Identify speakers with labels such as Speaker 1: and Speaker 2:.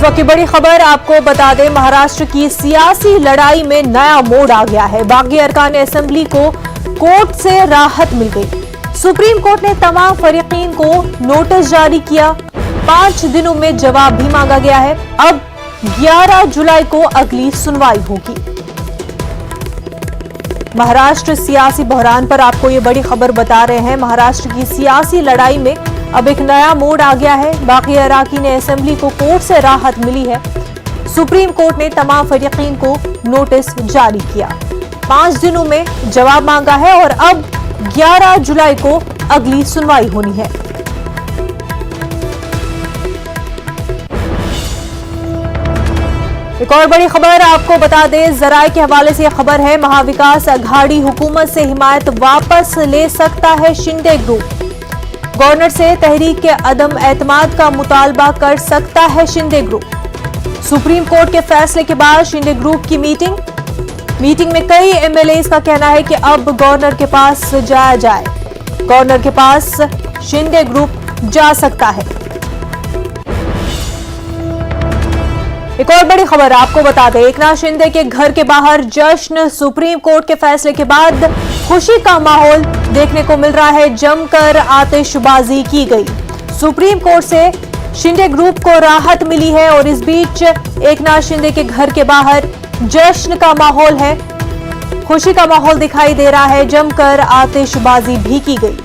Speaker 1: इस वक्त की बड़ी खबर आपको बता दें, महाराष्ट्र की सियासी लड़ाई में नया मोड़ आ गया है। बागी अरकान असेंबली को कोर्ट से राहत मिल गई। सुप्रीम कोर्ट ने तमाम फरीकीन को नोटिस जारी किया। 5 दिनों में जवाब भी मांगा गया है। अब 11 जुलाई को अगली सुनवाई होगी। महाराष्ट्र सियासी बहरान पर आपको ये बड़ी खबर बता रहे हैं। महाराष्ट्र की सियासी लड़ाई में अब एक नया मोड़ आ गया है। बागी अरकान असेंबली को कोर्ट से राहत मिली है। सुप्रीम कोर्ट ने तमाम फरीकीन को नोटिस जारी किया। 5 दिनों में जवाब मांगा है और अब 11 जुलाई को अगली सुनवाई होनी है। एक और बड़ी खबर आपको बता दें, जराए के हवाले से यह खबर है, महाविकास अघाड़ी हुकूमत से हिमायत वापस ले सकता है शिंदे ग्रुप। गवर्नर से तहरीक के अदम एतमाद का मुतालबा कर सकता है शिंदे ग्रुप। सुप्रीम कोर्ट के फैसले के बाद शिंदे ग्रुप की मीटिंग में कई एमएलए का कहना है कि अब गवर्नर के पास जाया जाए। गवर्नर के पास शिंदे ग्रुप जा सकता है। एक और बड़ी खबर आपको बता दें, एकनाथ शिंदे के घर के बाहर जश्न। सुप्रीम कोर्ट के फैसले के बाद खुशी का माहौल देखने को मिल रहा है। जमकर आतिशबाजी की गई। सुप्रीम कोर्ट से शिंदे ग्रुप को राहत मिली है और इस बीच एकनाथ शिंदे के घर के बाहर जश्न का माहौल है। खुशी का माहौल दिखाई दे रहा है। जमकर आतिशबाजी भी की गई।